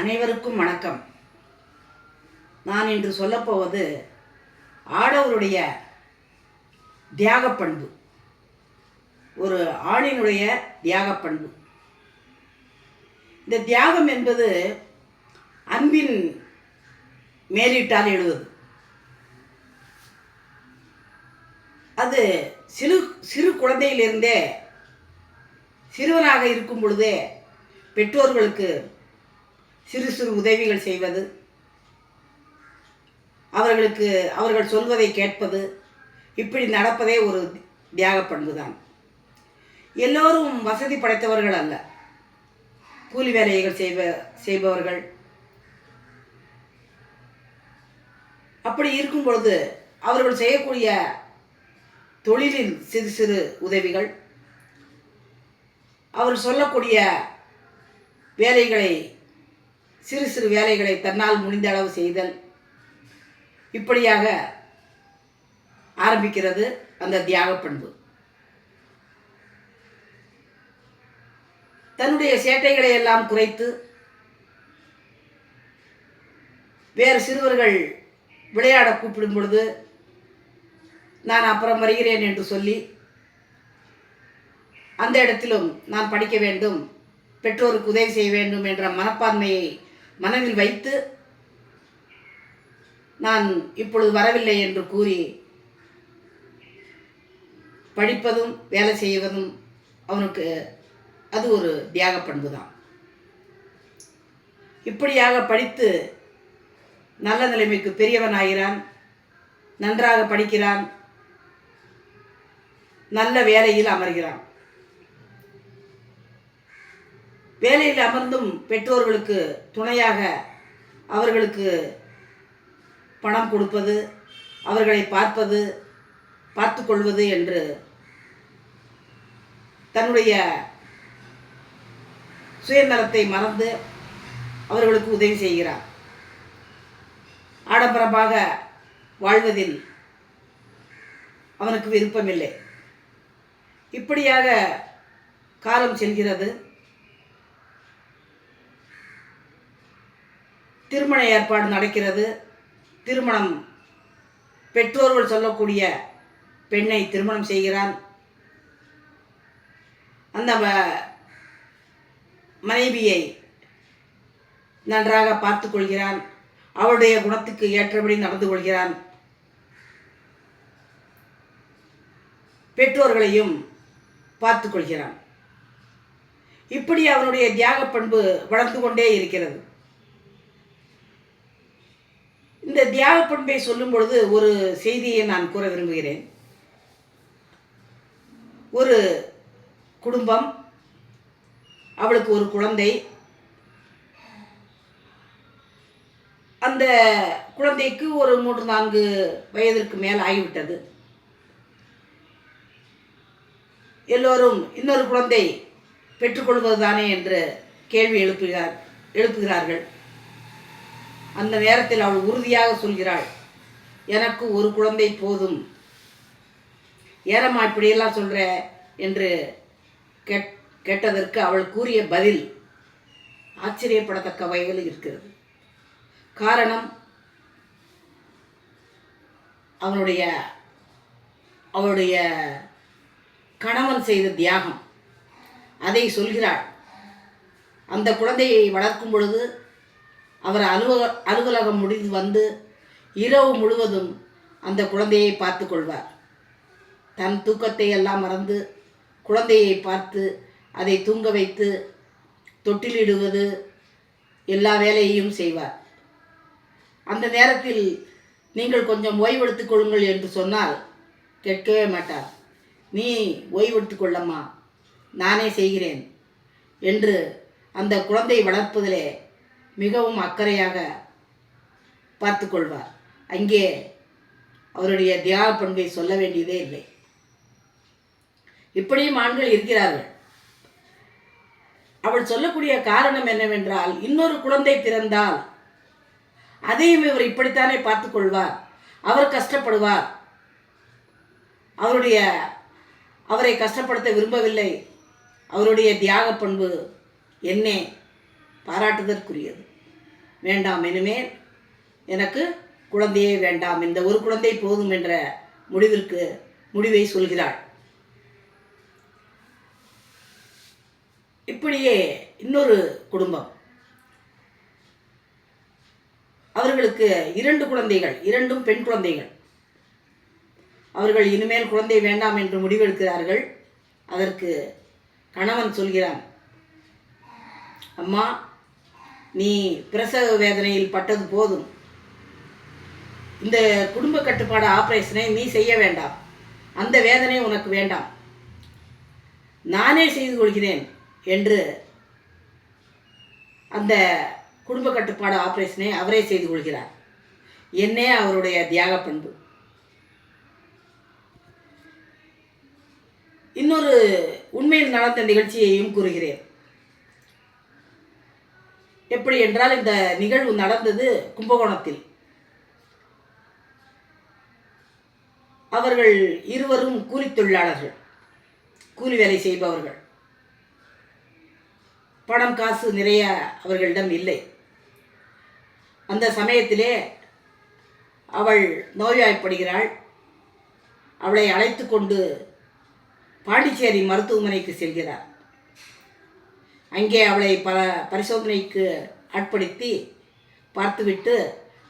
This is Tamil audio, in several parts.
அனைவருக்கும் வணக்கம். நான் இன்று சொல்லப்போவது ஆடவருடைய தியாக பண்பு, ஒரு ஆணினுடைய தியாக பண்பு. இந்த தியாகம் என்பது அன்பின் மேலிட்டால் எழுவது. அது சிறு சிறு குழந்தையிலிருந்தே, சிறுவனாக இருக்கும் பொழுதே பெற்றோர்களுக்கு சிறு சிறு உதவிகள் செய்வது, அவர்கள் சொல்வதை கேட்பது, இப்படி நடப்பதே ஒரு தியாக பண்பு தான். எல்லோரும் வசதி படைத்தவர்கள் அல்ல. கூலி வேலைகள் செய்பவர்கள். அப்படி இருக்கும் பொழுது அவர்கள் செய்யக்கூடிய தொழிலில் சிறு சிறு உதவிகள், அவர் சொல்லக்கூடிய வேலைகளை, சிறு சிறு வேலைகளை தன்னால் முடிந்த அளவு செய்தல், இப்படியாக ஆரம்பிக்கிறது அந்த தியாக பண்பு. தன்னுடைய சேட்டைகளை எல்லாம் குறைத்து, வேறு சிறுவர்கள் விளையாட கூப்பிடும் பொழுது நான் அப்புறம் வருகிறேன் என்று சொல்லி, அந்த இடத்திலும் நான் படிக்க வேண்டும், பெற்றோருக்கு உதவி செய்ய வேண்டும் என்ற மனப்பான்மையை மனதில் வைத்து, நான் இப்பொழுது வரவில்லை என்று கூறி படிப்பதும் வேலை செய்வதும் அவனுக்கு அது ஒரு தியாக பண்பு தான். இப்படியாக படித்து நல்ல நிலைமைக்கு பெரியவன் ஆகிறான், நன்றாக படிக்கிறான், நல்ல வேலையில் அமர்கிறான். வேலையில் அமர்ந்தும் பெற்றோர்களுக்கு துணையாக அவர்களுக்கு பணம் கொடுப்பது, அவர்களை பார்த்து கொள்வது என்று தன்னுடைய சுயநலத்தை மறந்து அவர்களுக்கு உதவி செய்கிறார். ஆடம்பரமாக வாழ்வதில் அவனுக்கு விருப்பமில்லை. இப்படியாக காலம் செல்கிறது. திருமண ஏற்பாடு நடக்கிறது. திருமணம், பெற்றோர்கள் சொல்லக்கூடிய பெண்ணை திருமணம் செய்கிறான். அந்த மனைவியை நன்றாக பார்த்து கொள்கிறான். அவளுடைய குணத்துக்கு ஏற்றபடி நடந்து கொள்கிறான். பெற்றோர்களையும் பார்த்து கொள்கிறான். இப்படி அவனுடைய தியாக பண்பு வளர்ந்து கொண்டே இருக்கிறது. இந்த தியாக பண்பை சொல்லும் பொழுது ஒரு செய்தியை நான் கூற விரும்புகிறேன். ஒரு குடும்பம், அவளுக்கு ஒரு குழந்தை. அந்த குழந்தைக்கு ஒரு 3-4 வயதிற்கு மேல் ஆகிவிட்டது. எல்லோரும் இன்னொரு குழந்தை பெற்றுக்கொள்வதுதானே என்று கேள்வி எழுப்புகிறார்கள். அந்த நேரத்தில் அவள் உறுதியாக சொல்கிறாள், எனக்கு ஒரு குழந்தை போதும். ஏறம்மா இப்படியெல்லாம் சொல்கிற என்று கேட்டதற்கு அவள் கூறிய பதில் ஆச்சரியப்படத்தக்க வகையில் இருக்கிறது. காரணம், அவளுடைய கணவன் செய்த தியாகம். அதை சொல்கிறாள். அந்த குழந்தையை வளர்க்கும் பொழுது அவர் அலுவலகம் முடிந்து வந்து இரவு முழுவதும் அந்த குழந்தையை பார்த்து கொள்வார். தன் தூக்கத்தை எல்லாம் மறந்து குழந்தையை பார்த்து அதை தூங்க வைத்து தொட்டிலிடுவது, எல்லா வேலையையும் செய்வார். அந்த நேரத்தில் நீங்கள் கொஞ்சம் ஓய்வெடுத்துக் கொள்ளுங்கள் என்று சொன்னால் கேட்கவே மாட்டார். நீ ஓய்வெடுத்துக் கொள்ளம்மா, நானே செய்கிறேன் என்று அந்த குழந்தை வளர்ப்பதிலே மிகவும் அக்கறையாக பார்த்து கொள்வார். அங்கே அவருடைய தியாக பண்பை சொல்ல வேண்டியதே இல்லை. இப்படியும் ஆண்கள் இருக்கிறார்கள். அவள் சொல்லக்கூடிய காரணம் என்னவென்றால், இன்னொரு குழந்தை பிறந்தால் அதையும் இவர் இப்படித்தானே பார்த்து கொள்வார், அவர் கஷ்டப்படுவார், அவரை கஷ்டப்படுத்த விரும்பவில்லை. அவருடைய தியாக பண்பு என்னே பாராட்டுதற்குரியது. வேண்டாம், இனிமேல் எனக்கு குழந்தையே வேண்டாம், இந்த ஒரு குழந்தை போதும் என்ற முடிவை சொல்கிறாள். இப்படியே இன்னொரு குடும்பம், அவர்களுக்கு 2 குழந்தைகள், 2ம் பெண் குழந்தைகள். அவர்கள் இனிமேல் குழந்தை வேண்டாம் என்று முடிவெடுக்கிறார்கள். அதற்கு கணவன் சொல்கிறான், அம்மா, நீ பிரசவ வேதனையில் பட்டது போதும், இந்த குடும்ப கட்டுப்பாடு ஆபரேஷனை நீ செய்ய வேண்டாம், அந்த வேதனை உனக்கு வேண்டாம், நானே செய்து கொள்கிறேன் என்று அந்த குடும்ப கட்டுப்பாடு ஆபரேஷனை அவரே செய்து கொள்கிறார். என்னே அவருடைய தியாக பண்பு. இன்னொரு உண்மையில் நடந்த நிகழ்ச்சியையும் கூறுகிறேன். எப்படி என்றால், இந்த நிகழ்வு நடந்தது கும்பகோணத்தில். அவர்கள் இருவரும் கூலி தொழிலாளர்கள், கூலி வேலை செய்பவர்கள். பணம் காசு நிறைய அவர்களிடம் இல்லை. அந்த சமயத்திலே அவள் நோய்வாய்ப்படுகிறாள். அவளை அழைத்து கொண்டு பாண்டிச்சேரி மருத்துவமனைக்கு செல்கிறார். அங்கே அவளை பரிசோதனைக்கு ஆட்படுத்தி பார்த்துவிட்டு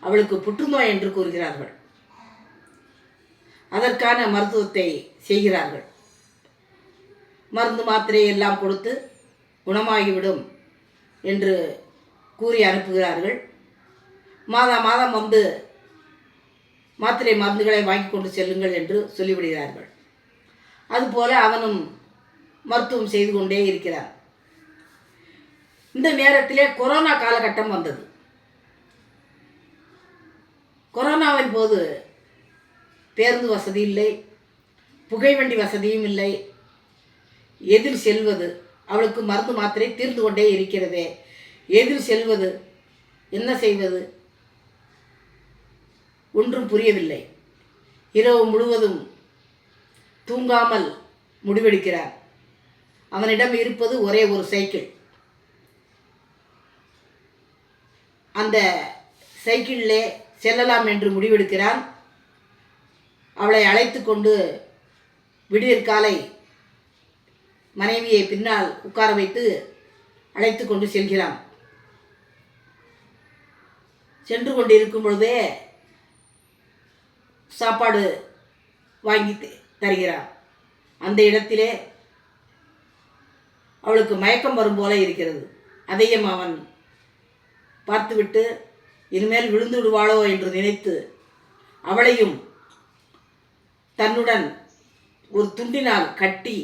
அவளுக்கு புற்றுநோய் என்று கூறுகிறார்கள். அதற்கான மருத்துவத்தை செய்கிறார்கள். மருந்து மாத்திரை எல்லாம் கொடுத்து குணமாகிவிடும் என்று கூறி அனுப்புகிறார்கள். மாதம் வந்து மாத்திரை மருந்துகளை வாங்கி கொண்டு செல்லுங்கள் என்று சொல்லிவிடுகிறார்கள். அதுபோல அவனும் மருத்துவம் செய்து கொண்டே இருக்கிறார். இந்த நேரத்திலே கொரோனா காலகட்டம் வந்தது. கொரோனாவின் போது பேருந்து வசதி இல்லை, புகைவண்டி வசதியும் இல்லை. எதில் செல்வது? அவளுக்கு மருந்து மாத்திரை தீர்ந்து கொண்டே இருக்கிறதே, எதில் செல்வது, என்ன செய்வது? ஒன்றும் புரியவில்லை. இரவு முழுவதும் தூங்காமல் முடிவெடுக்கிறார். அவனிடம் இருப்பது ஒரே ஒரு சைக்கிள். அந்த சைக்கிளிலே செல்லலாம் என்று முடிவெடுக்கிறான். அவளை அழைத்து கொண்டு விடியற்காலை மனைவியை பின்னால் உட்கார வைத்து அழைத்து கொண்டு செல்கிறான். சென்று கொண்டிருக்கும் பொழுதே சாப்பாடு வாங்கி தருகிறான். அந்த இடத்திலே அவளுக்கு மயக்கம் வரும் போல இருக்கிறது. அதையும் அவன் பார்த்துவிட்டு இனிமேல் விழுந்து விடுவாளோ என்று நினைத்து அவளையும் தன்னுடன் ஒரு துண்டினால் கட்டி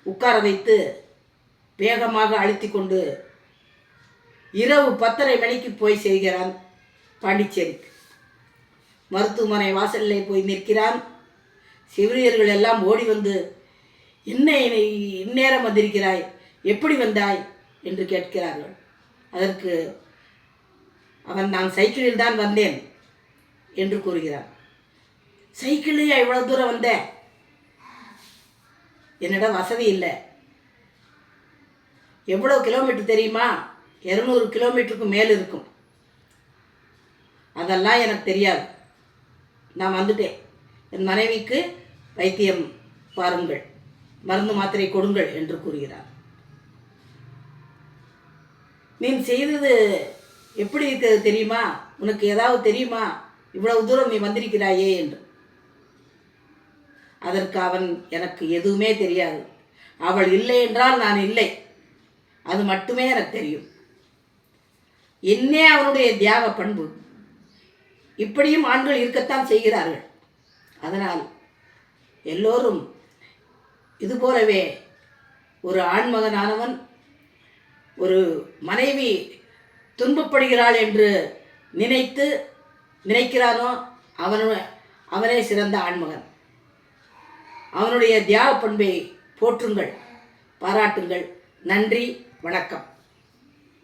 உட்கார வைத்து வேகமாக அழுத்தி கொண்டு இரவு 10:30 மணிக்கு போய் செய்கிறான் பாண்டிச்சேரிக்கு. மருத்துவமனை வாசலில் போய் நிற்கிறான். செவிலியர்கள் எல்லாம் ஓடி வந்து, என்ன இந்நேரம் வந்திருக்கிறாய், எப்படி வந்தாய் என்று கேட்கிறார்கள். அதற்கு அவன், நான் சைக்கிளில் தான் வந்தேன் என்று கூறுகிறான். சைக்கிளையா இவ்வளோ தூரம் வந்தேன்? என்னிடம் வசதி இல்லை. எவ்வளோ கிலோமீட்டர் தெரியுமா? 200 கிலோமீட்டருக்கு மேல் இருக்கும். அதெல்லாம் எனக்கு தெரியாது. நான் வந்துட்டேன். என் மனைவிக்கு வைத்தியம் பாருங்கள், மருந்து மாத்திரை கொடுங்கள் என்று கூறுகிறார். நீ செய்தது எப்படி இருக்கிறது தெரியுமா? உனக்கு ஏதாவது தெரியுமா? இவ்வளவு தூரம் நீ வந்திருக்கிறாயே என்று. அதற்கு அவன், எனக்கு எதுவுமே தெரியாது. அவள் இல்லை என்றால் நான் இல்லை, அது மட்டுமே எனக்கு தெரியும். என்னே அவனுடைய தியாக பண்பு. இப்படியும் ஆண்கள் இருக்கத்தான் செய்கிறார்கள். அதனால் எல்லோரும் இதுபோலவே ஒரு ஆண்மகனானவன் ஒரு மனைவி துன்பப்படுகிறாள் என்று நினைக்கிறானோ அவனே சிறந்த ஆண்மகன். அவனுடைய தியாக பண்பை போற்றுங்கள், பாராட்டுங்கள். நன்றி, வணக்கம்.